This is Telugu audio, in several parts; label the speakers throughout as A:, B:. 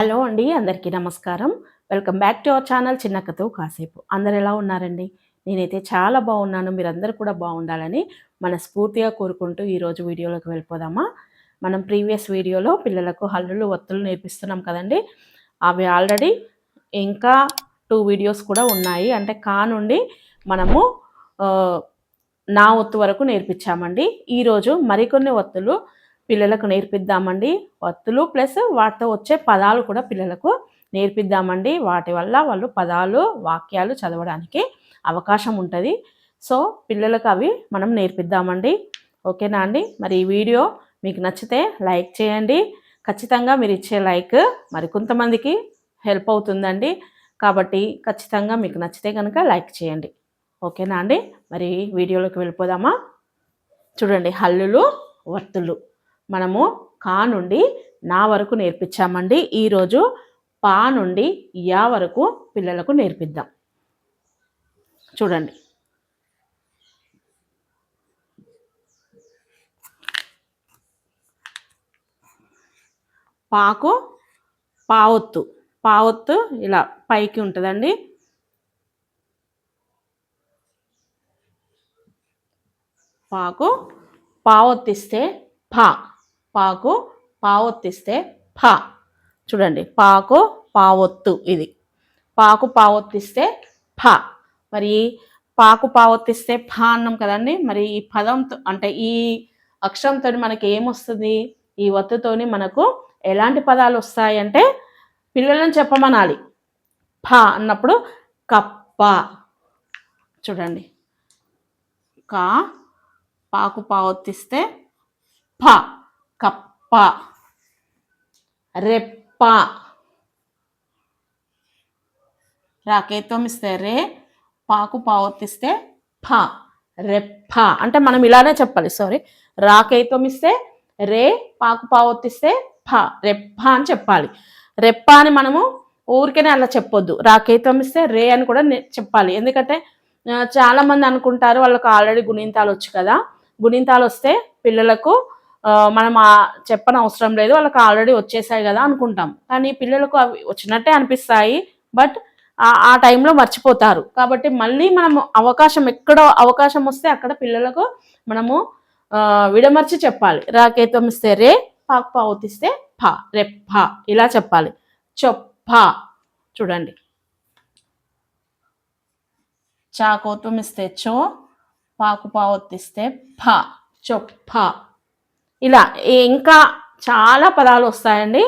A: హలో అండి, అందరికీ నమస్కారం. Welcome back to our channel చిన్నక్కతో కాసేపు. అందరు ఎలా ఉన్నారండి? నేనైతే చాలా బాగున్నాను. మీరందరూ కూడా బాగుండాలని మనస్ఫూర్తిగా కోరుకుంటూ ఈరోజు వీడియోలోకి వెళ్ళిపోదామా? మనం ప్రీవియస్ వీడియోలో పిల్లలకు హల్లులు ఒత్తులు నేర్పిస్తున్నాం కదండి. అవి ఆల్రెడీ ఇంకా 2 వీడియోస్ కూడా ఉన్నాయి. అంటే కా నుండి మనము నా ఒత్తు వరకు నేర్పించామండి. ఈరోజు మరికొన్ని ఒత్తులు పిల్లలకు నేర్పిద్దామండి. ఒత్తులు ప్లస్ వాటితో వచ్చే పదాలు కూడా పిల్లలకు నేర్పిద్దామండి. వాటి వల్ల వాళ్ళు పదాలు వాక్యాలు చదవడానికి అవకాశం ఉంటుంది. సో పిల్లలకు అవి మనం నేర్పిద్దామండి. ఓకేనా అండి? మరి ఈ వీడియో మీకు నచ్చితే లైక్ చేయండి. ఖచ్చితంగా మీరు ఇచ్చే లైక్ మరికొంతమందికి హెల్ప్ అవుతుందండి. కాబట్టి ఖచ్చితంగా మీకు నచ్చితే కనుక లైక్ చేయండి. ఓకేనా అండి? మరి వీడియోలోకి వెళ్ళిపోదామా? చూడండి, హల్లులు ఒత్తులు మనము కా నుండి నా వరకు నేర్పించామండి. ఈరోజు పా నుండి యా వరకు పిల్లలకు నేర్పిద్దాం. చూడండి, పాకు పావొత్తు. పావొత్తు ఇలా పైకి ఉంటుందండి. పాకు పావొత్తిస్తే ఫా. పాకు పావొత్తిస్తే ఫా. చూడండి, పాకు పావొత్తు. ఇది పాకు పావొత్తిస్తే ఫా. మరి పాకు పావొత్తిస్తే ఫా అన్నాం కదండి. మరి ఈ పదంతో అంటే ఈ అక్షరంతో మనకి ఏమొస్తుంది? ఈ ఒత్తుతోని మనకు ఎలాంటి పదాలు వస్తాయంటే పిల్లలను చెప్పమనాలి. ఫా అన్నప్పుడు కప్ప. చూడండి, కా పాకు పావొత్తిస్తే ఫ కప్ప. రెప్ప. రాకేత్వం ఇస్తే రే, పాకు పావొత్తిస్తే ఫ రెప్ప. అంటే మనం ఇలానే చెప్పాలి. సారీ, రాకేత్వం ఇస్తే రే, పాకు పావొత్తిస్తే ఫ రెప్ప అని చెప్పాలి. రెప్ప అని మనము ఊరికనే అలా చెప్పొద్దు. రాకేత్వం ఇస్తే రే అని కూడా చెప్పాలి. ఎందుకంటే చాలామంది అనుకుంటారు వాళ్ళకు ఆల్రెడీ గుణింతాలు వచ్చు కదా, గుణింతాలు వస్తే పిల్లలకు మనం చెప్పనవసరం లేదు, వాళ్ళకి ఆల్రెడీ వచ్చేసాయి కదా అనుకుంటాం. కానీ పిల్లలకు అవి వచ్చినట్టే అనిపిస్తాయి, బట్ ఆ టైంలో మర్చిపోతారు. కాబట్టి మళ్ళీ మనం ఎక్కడో అవకాశం వస్తే అక్కడ పిల్లలకు మనము విడమర్చి చెప్పాలి. రాకేత్వం ఇస్తే రే, పాకు పావొత్తిస్తే ఫ రెప్ప ఇలా చెప్పాలి. చొప్ప. చూడండి, చాకోత్వం ఇస్తే చో, పాకు పావొత్తిస్తే ఫ చొప్ప. ఇలా ఇంకా చాలా పదాలు వస్తాయండి.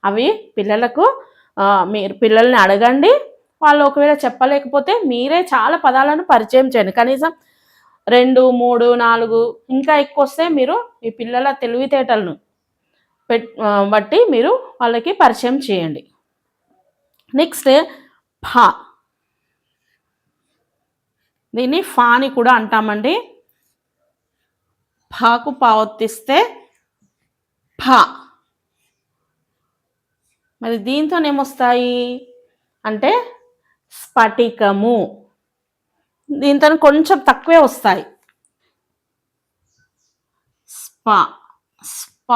A: అవి పిల్లలకు మీరు పిల్లల్ని అడగండి. వాళ్ళు ఒకవేళ చెప్పలేకపోతే మీరే చాలా పదాలను పరిచయం చేయండి. కనీసం 2, 3, 4 ఇంకా ఎక్కువ వస్తే మీరు మీ పిల్లల తెలివితేటలను బట్టి మీరు వాళ్ళకి పరిచయం చేయండి. నెక్స్ట్ ఫా. దీన్ని ఫాని కూడా అంటామండి. ఫాకు పావొత్తిస్తే ఫ. మరి దీంతో ఏమొస్తాయి అంటే స్ఫటికము. దీంతో కొంచెం తక్కువే వస్తాయి. స్ప స్ప.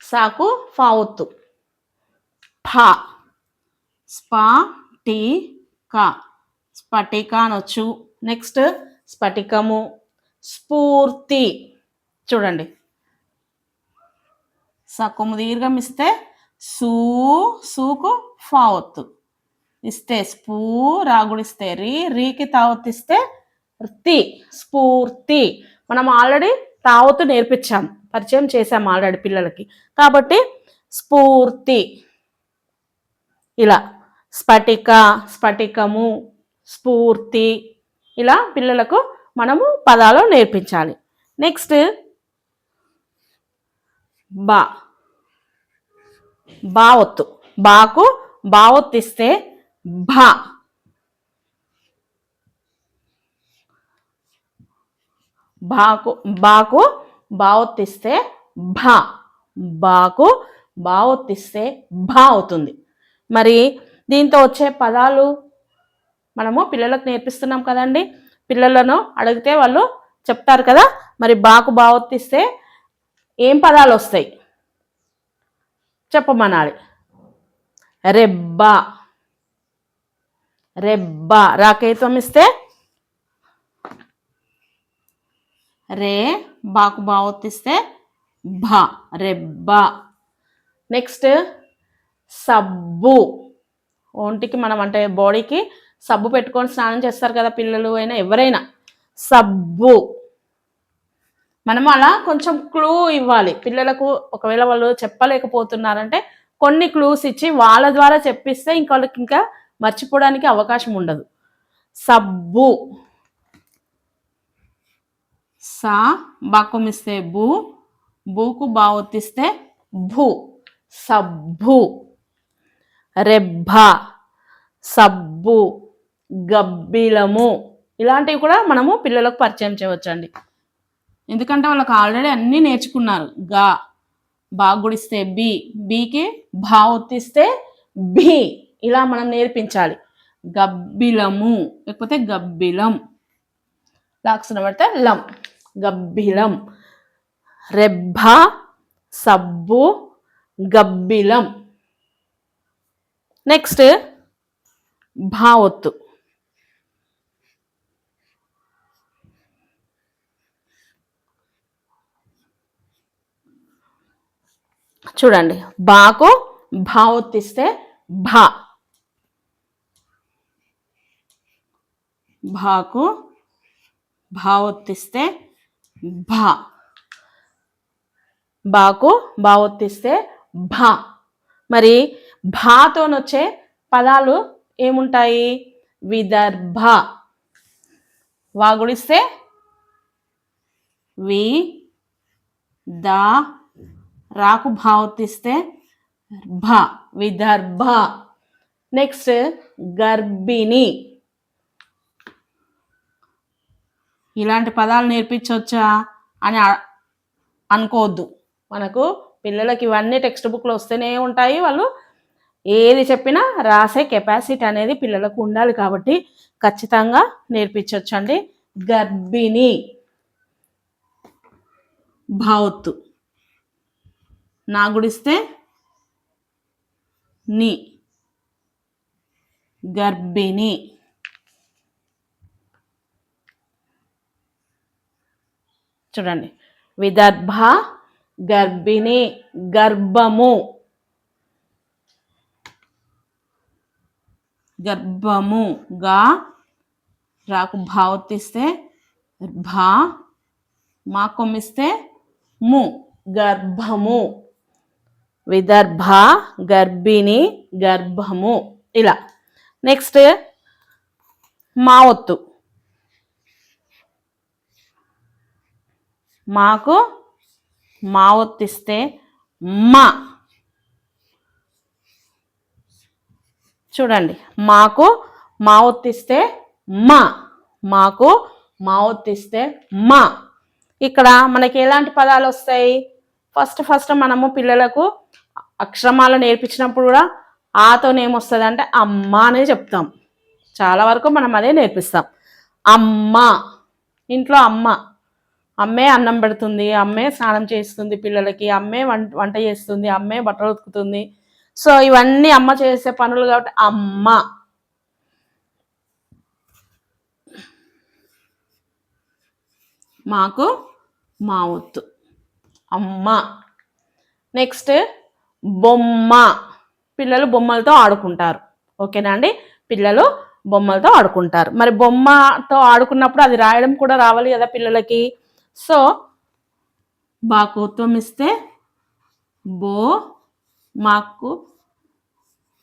A: సాకు ఫావొత్తు ఫ స్ఫటిక. స్ఫటిక అనొచ్చు. నెక్స్ట్ స్ఫటికము. స్ఫూర్తి. చూడండి, సకుము దీర్ఘం ఇస్తే సూకు ఫావొత్తు ఇస్తే స్పూ, రాగుడిస్తే రీ, రీకి తావొత్తిస్తే తి స్ఫూర్తి. మనం ఆల్రెడీ తావొత్తు నేర్పించాం, పరిచయం చేసాం ఆల్రెడీ పిల్లలకి. కాబట్టి స్ఫూర్తి. ఇలా స్ఫటిక, స్ఫటికము, స్ఫూర్తి ఇలా పిల్లలకు మనము పదాలు నేర్పించాలి. నెక్స్ట్ బా. బావొత్తు. బాకు బావొత్తిస్తే భ. బాకు బావొత్తిస్తే భ. బాకు బావొత్తిస్తే భ అవుతుంది. మరి దీంతో వచ్చే పదాలు మనము పిల్లలకు నేర్పిస్తున్నాం కదండి. పిల్లలను అడిగితే వాళ్ళు చెప్తారు కదా. మరి బాకు బావొత్తిస్తే ఏం పదాలు వస్తాయి చెప్పమనాలి. రెబ్బ రెబ్బ. రాకేత్వం ఇస్తే రే, బాకు బా ఒత్తిస్తే భ, రెబ్బ. నెక్స్ట్ సబ్బు. ఒంటికి మనం అంటే బాడీకి సబ్బు పెట్టుకొని స్నానం చేస్తారు కదా పిల్లలు అయినా ఎవరైనా. సబ్బు. మనం అలా కొంచెం క్లూ ఇవ్వాలి పిల్లలకు. ఒకవేళ వాళ్ళు చెప్పలేకపోతున్నారంటే కొన్ని క్లూస్ ఇచ్చి వాళ్ళ ద్వారా చెప్పిస్తే ఇంకా వాళ్ళకి ఇంకా మర్చిపోవడానికి అవకాశం ఉండదు. సబ్బు. సా, బాకొమిస్తే బు, బూకు బా ఒత్తిస్తే భూ, సబ్బు. రెబ్బ, సబ్బు, గబ్బిలము. ఇలాంటివి కూడా మనము పిల్లలకు పరిచయం చేయవచ్చండి. ఎందుకంటే వాళ్ళకి ఆల్రెడీ అన్నీ నేర్చుకున్నారు. గా, బాగా గుడిస్తే బి, బీకి భా ఒత్తిస్తే బి. ఇలా మనం నేర్పించాలి. గబ్బిలము లేకపోతే గబ్బిలం. లాక్సన పడితే లం, గబ్బిలం. రెబ్బ, సబ్బు, గబ్బిలం. నెక్స్ట్ భా ఒత్తు. చూడండి, బాకు భా ఒత్తిస్తే భా, భాకు భా ఒత్తిస్తే భా, బాకు బా ఒత్తిస్తే భా. మరి భాతోనొచ్చే పదాలు ఏముంటాయి? విదర్భ. వాగుడిస్తే వి, దా, రాకు భా ఒత్తిస్తే భ, విదర్భ. నెక్స్ట్ గర్భిణి. ఇలాంటి పదాలు నేర్పించవచ్చా అని అనుకోవద్దు. మనకు పిల్లలకి ఇవన్నీ టెక్స్ట్ బుక్లో వస్తూనే ఉంటాయి. వాళ్ళు ఏది చెప్పినా రాసే కెపాసిటీ అనేది పిల్లలకు ఉండాలి కాబట్టి ఖచ్చితంగా నేర్పించవచ్చండి. గర్భిణి. భావత్తు. నా గుడిస్తే ని, గర్భిణి. చూడండి, విదర్భ, గర్భిణి, గర్భము. గర్భము. గా, రాకు భా ఒత్తిస్తే భా, మా కొమ్మిస్తే ము, గర్భము. విదర్భ, గర్భిణి, గర్భము. ఇలా. నెక్స్ట్ మా ఒత్తు. మాకు మా ఒత్తిస్తే మా. చూడండి, మాకు మా ఒత్తిస్తే మా, మాకు మా ఒత్తిస్తే మా. ఇక్కడ మనకి ఎలాంటి పదాలు వస్తాయి? ఫస్ట్ మనము పిల్లలకు అక్షరమాల నేర్పించినప్పుడు కూడా ఆతోనేమొస్తుంది అంటే అమ్మ అనే చెప్తాం. చాలా వరకు మనం అదే నేర్పిస్తాం. అమ్మ. ఇంట్లో అమ్మ, అమ్మే అన్నం పెడుతుంది, అమ్మే స్నానం చేస్తుంది పిల్లలకి, అమ్మే వంట చేస్తుంది, అమ్మే బట్టలు ఉతుకుతుంది. సో ఇవన్నీ అమ్మ చేసే పనులు కాబట్టి అమ్మ. మాకు మా ఒత్తు అమ్మ. నెక్స్ట్ బొమ్మ. పిల్లలు బొమ్మలతో ఆడుకుంటారు. ఓకేనా అండి? పిల్లలు బొమ్మలతో ఆడుకుంటారు. మరి బొమ్మతో ఆడుకున్నప్పుడు అది రాయడం కూడా రావాలి కదా పిల్లలకి. సో బాకుత్వం ఇస్తే బో, మాకు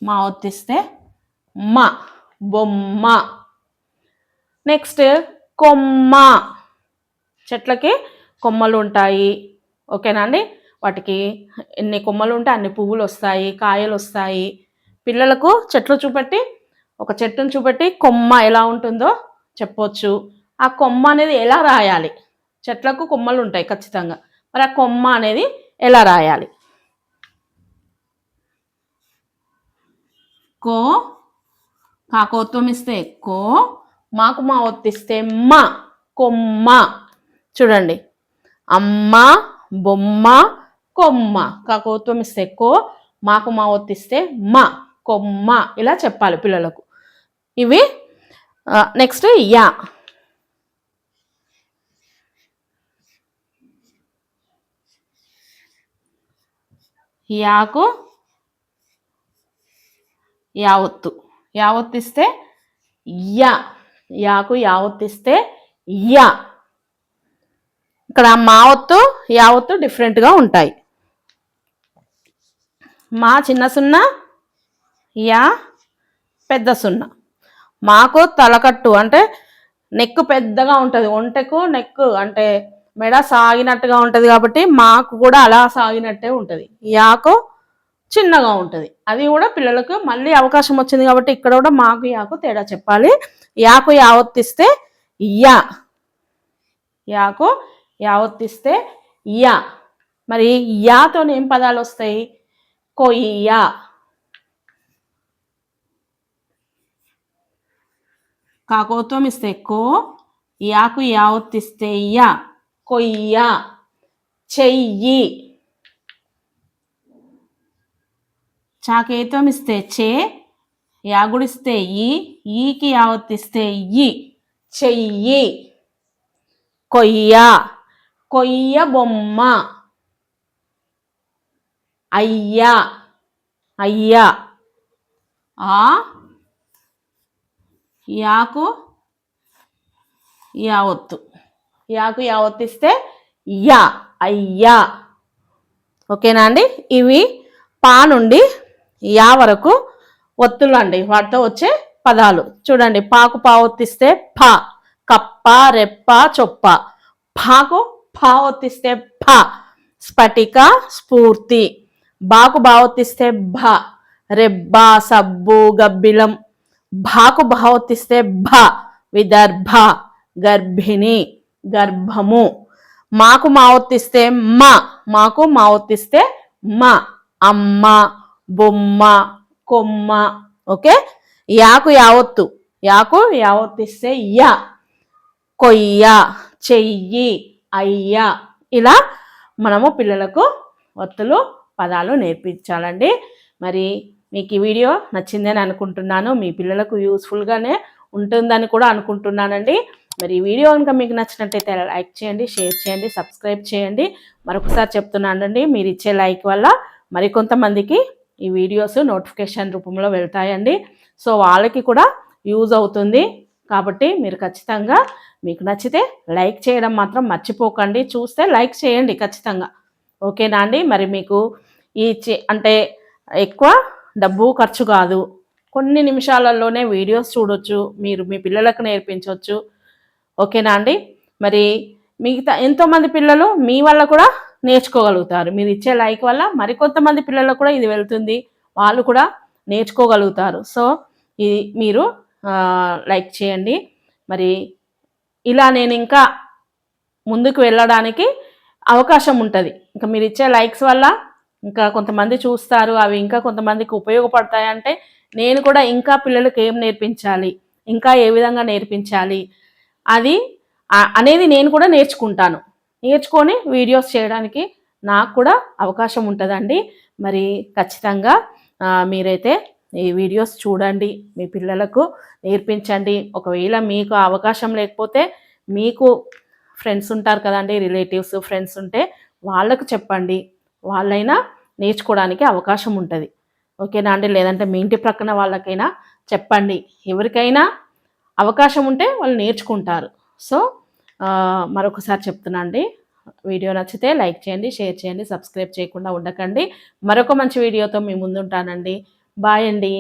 A: మా ఒత్తిస్తే మా, బొమ్మ. నెక్స్ట్ కొమ్మ. చెట్లకి కొమ్మలు ఉంటాయి. ఓకేనా అండి? వాటికి ఎన్ని కొమ్మలు ఉంటే అన్ని పువ్వులు వస్తాయి, కాయలు వస్తాయి. పిల్లలకు చెట్లు చూపెట్టి, ఒక చెట్టును చూపెట్టి కొమ్మ ఎలా ఉంటుందో చెప్పొచ్చు. ఆ కొమ్మ అనేది ఎలా రాయాలి? చెట్లకు కొమ్మలు ఉంటాయి ఖచ్చితంగా. మరి ఆ కొమ్మ అనేది ఎలా రాయాలి? కో, కాకోత్వం ఇస్తే కో, మాకు మా ఒత్తిస్తే మా, కొమ్మ. చూడండి, అమ్మ, బొమ్మ, కొమ్మ. కాకోత్వం ఇస్తే కో, మాకు మా ఒత్తిస్తే మా. కొమ్మ ఇలా చెప్పాలి పిల్లలకు. ఇవి నెక్స్ట్ యా. యాకు యావత్తు, యావత్తిస్తే యా. యాకు యావత్తిస్తే యా. ఇక్కడ మావత్తు యావత్తు డిఫరెంట్గా ఉంటాయి. మా చిన్న సున్నా, యా పెద్ద సున్నా. మాకు తలకట్టు అంటే నెక్ పెద్దగా ఉంటుంది, ఒంటెకు నెక్ అంటే మెడ సాగినట్టుగా ఉంటుంది కాబట్టి మాకు కూడా అలా సాగినట్టే ఉంటుంది. యాకు చిన్నగా ఉంటుంది. అది కూడా పిల్లలకు మళ్ళీ అవకాశం వచ్చింది కాబట్టి ఇక్కడ కూడా మాకు యాకు తేడా చెప్పాలి. యాకు యావత్తిస్తే యా, యాకు యావత్తిస్తే యా. మరి యాతో ఏం పదాలు వస్తాయి? కొయ్య, కాకోత్వం ఇస్తే కో, యాకు యావత్తిస్తే యా, కొయ్య. చెయ్యి, చాకేత్వం ఇస్తే చే, యాగుడిస్తే ఈకి యావత్తిస్తే ఈ, చెయ్యి. కొయ్య, కొయ్య బొమ్మ. అయ్యా, అయ్యా. ఆ యాకు యావత్తు, యాకు యావత్తిస్తే యా, అయ్యా. ఓకేనా అండి? ఇవి పా నుండి యా వరకు ఒత్తులు అండి, వాటితో వచ్చే పదాలు. చూడండి, పాకు పా ఒత్తిస్తే ఫ, కప్ప, రెప్ప, చొప్ప. పాకు పా ఒత్తిస్తే ఫ, స్ఫటిక, స్ఫూర్తి. బాకు బా ఒత్తిస్తే భ, రెబ్బ, సబ్బు, గబ్బిలం. భాకు భా ఒత్తిస్తే భ, విదర్భ, గర్భిణి, గర్భము. మాకు మా ఒత్తిస్తే మ, మాకు మా ఒత్తిస్తే మ, అమ్మ, బొమ్మ, కొమ్మ. ఓకే. యాకు యావత్తు, యాకు యావత్తిస్తే యా, కొయ్య, చెయ్యి, అయ్య. ఇలా మనము పిల్లలకు ఒత్తులు పదాలు నేర్పించాలండి. మరి మీకు ఈ వీడియో నచ్చిందని అనుకుంటున్నాను. మీ పిల్లలకు యూస్ఫుల్గానే ఉంటుందని కూడా అనుకుంటున్నానండి. మరి ఈ వీడియో కనుక మీకు నచ్చినట్టయితే లైక్ చేయండి, షేర్ చేయండి, సబ్స్క్రైబ్ చేయండి. మరొకసారి చెప్తున్నానండి, మీరు ఇచ్చే లైక్ వల్ల మరికొంతమందికి ఈ వీడియోస్ నోటిఫికేషన్ రూపంలో వెళ్తాయండి. సో వాళ్ళకి కూడా యూజ్ అవుతుంది. కాబట్టి మీరు ఖచ్చితంగా మీకు నచ్చితే లైక్ చేయడం మాత్రం మర్చిపోకండి. చూస్తే లైక్ చేయండి ఖచ్చితంగా. ఓకేనా అండి? మరి మీకు ఈ అంటే ఎక్కువ డబ్బు ఖర్చు కాదు, కొన్ని నిమిషాలలోనే వీడియోస్ చూడొచ్చు, మీరు మీ పిల్లలకు నేర్పించవచ్చు. ఓకేనా అండి? మరి మిగతా ఎంతోమంది పిల్లలు మీ వల్ల కూడా నేర్చుకోగలుగుతారు. మీరు ఇచ్చే లైక్ వల్ల మరికొంతమంది పిల్లలకు కూడా ఇది వెళ్తుంది, వాళ్ళు కూడా నేర్చుకోగలుగుతారు. సో ఇది మీరు లైక్ చేయండి. మరి ఇలా నేను ఇంకా ముందుకు వెళ్ళడానికి అవకాశం ఉంటుంది. ఇంకా మీరు ఇచ్చే లైక్స్ వల్ల ఇంకా కొంతమంది చూస్తారు, అవి ఇంకా కొంతమందికి ఉపయోగపడతాయంటే నేను కూడా ఇంకా పిల్లలకు ఏం నేర్పించాలి, ఇంకా ఏ విధంగా నేర్పించాలి అది అనేది నేను కూడా నేర్చుకుంటాను. నేర్చుకొని వీడియోస్ చేయడానికి నాకు కూడా అవకాశం ఉంటుందండి. మరి ఖచ్చితంగా మీరైతే ఈ వీడియోస్ చూడండి, మీ పిల్లలకు నేర్పించండి. ఒకవేళ మీకు అవకాశం లేకపోతే మీకు ఫ్రెండ్స్ ఉంటారు కదండి, రిలేటివ్స్ ఫ్రెండ్స్ ఉంటే వాళ్ళకు చెప్పండి, వాళ్ళైనా నేర్చుకోవడానికి అవకాశం ఉంటుంది. ఓకేనా అండి? లేదంటే మీ ఇంటి ప్రక్కన వాళ్ళకైనా చెప్పండి. ఎవరికైనా అవకాశం ఉంటే వాళ్ళు నేర్చుకుంటారు. సో మరొకసారి చెప్తున్నా అండి, వీడియో నచ్చితే లైక్ చేయండి, షేర్ చేయండి, సబ్స్క్రైబ్ చేయకుండా ఉండకండి. మరొక మంచి వీడియోతో మీ ముందుంటానండి. బాయ్ అండి.